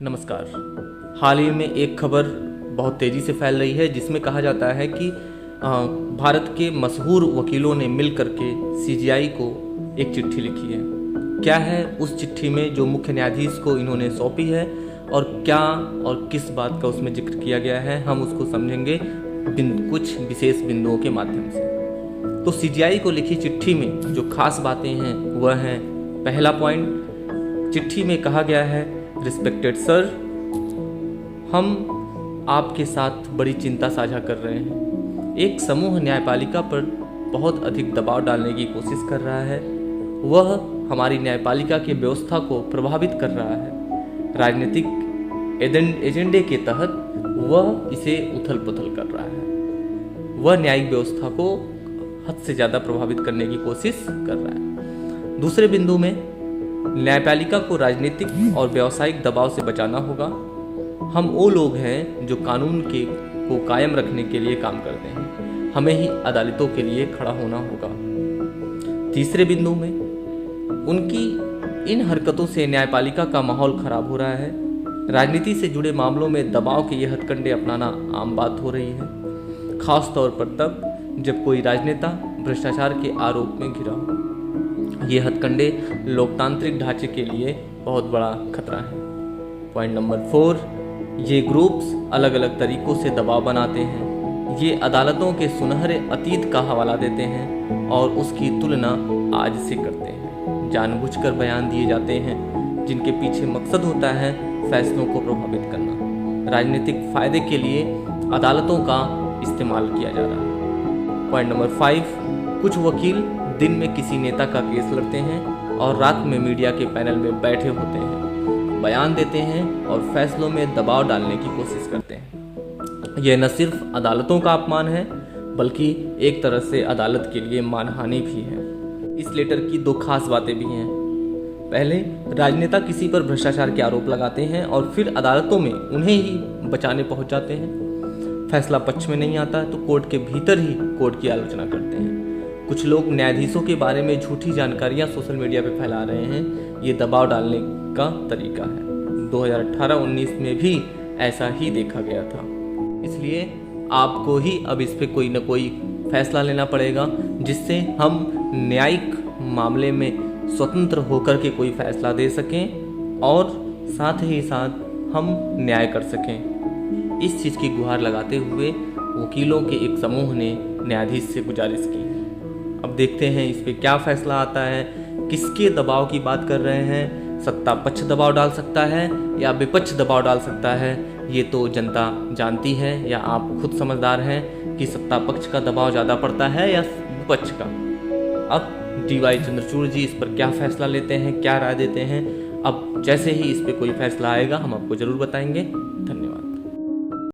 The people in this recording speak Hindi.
नमस्कार। हाल ही में एक खबर बहुत तेज़ी से फैल रही है जिसमें कहा जाता है कि भारत के मशहूर वकीलों ने मिल करके सीजीआई को एक चिट्ठी लिखी है। क्या है उस चिट्ठी में जो मुख्य न्यायाधीश को इन्होंने सौंपी है और क्या और किस बात का उसमें जिक्र किया गया है, हम उसको समझेंगे कुछ विशेष बिंदुओं के माध्यम से। तो सीजीआई को लिखी चिट्ठी में जो खास बातें हैं वह हैं, पहला पॉइंट, चिट्ठी में कहा गया है, रिस्पेक्टेड सर, हम आपके साथ बड़ी चिंता साझा कर रहे हैं। एक समूह न्यायपालिका पर बहुत अधिक दबाव डालने की कोशिश कर रहा है। वह हमारी न्यायपालिका की व्यवस्था को प्रभावित कर रहा है। राजनीतिक एजेंडे के तहत वह इसे उथल पुथल कर रहा है। वह न्यायिक व्यवस्था को हद से ज़्यादा प्रभावित करने की कोशिश कर रहा है। दूसरे बिंदु में न्यायपालिका को राजनीतिक और व्यावसायिक दबाव से बचाना होगा। हम वो लोग हैं जो कानून को कायम रखने के लिए काम करते हैं। हमें ही अदालतों के लिए खड़ा होना होगा। तीसरे बिंदु में उनकी इन हरकतों से न्यायपालिका का माहौल खराब हो रहा है। राजनीति से जुड़े मामलों में दबाव के ये हथकंडे अपनाना आम बात हो रही है, खास तौर पर तब जब कोई राजनेता भ्रष्टाचार के आरोप में घिरा हो। ये हथकंडे लोकतांत्रिक ढांचे के लिए बहुत बड़ा खतरा है। पॉइंट नंबर 4, ये ग्रुप्स अलग अलग तरीकों से दबाव बनाते हैं। ये अदालतों के सुनहरे अतीत का हवाला देते हैं और उसकी तुलना आज से करते हैं। जानबूझकर बयान दिए जाते हैं जिनके पीछे मकसद होता है फैसलों को प्रभावित करना। राजनीतिक फायदे के लिए अदालतों का इस्तेमाल किया जा रहा है। पॉइंट नंबर 5, कुछ वकील दिन में किसी नेता का केस लड़ते हैं और रात में मीडिया के पैनल में बैठे होते हैं, बयान देते हैं और फैसलों में दबाव डालने की कोशिश करते हैं। यह न सिर्फ अदालतों का अपमान है बल्कि एक तरह से अदालत के लिए मानहानि भी है। इस लेटर की 2 खास बातें भी हैं। पहले, राजनेता किसी पर भ्रष्टाचार के आरोप लगाते हैं और फिर अदालतों में उन्हें ही बचाने पहुंच जाते हैं। फैसला पक्ष में नहीं आता तो कोर्ट के भीतर ही कोर्ट की आलोचना करते हैं। कुछ लोग न्यायाधीशों के बारे में झूठी जानकारियां सोशल मीडिया पे फैला रहे हैं। ये दबाव डालने का तरीका है। 2018-19 में भी ऐसा ही देखा गया था। इसलिए आपको ही अब इस पे कोई ना कोई फैसला लेना पड़ेगा जिससे हम न्यायिक मामले में स्वतंत्र होकर के कोई फैसला दे सकें और साथ ही साथ हम न्याय कर सकें। इस चीज़ की गुहार लगाते हुए वकीलों के एक समूह ने न्यायाधीश से गुजारिश की है। अब देखते हैं इस पे क्या फैसला आता है। किसके दबाव की बात कर रहे हैं? सत्ता पक्ष दबाव डाल सकता है या विपक्ष दबाव डाल सकता है, ये तो जनता जानती है या आप खुद समझदार हैं कि सत्ता पक्ष का दबाव ज़्यादा पड़ता है या विपक्ष का। अब DY चंद्रचूड़ जी इस पर क्या फैसला लेते हैं, क्या राय देते हैं, अब जैसे ही इस पे कोई फैसला आएगा हम आपको ज़रूर बताएंगे। धन्यवाद।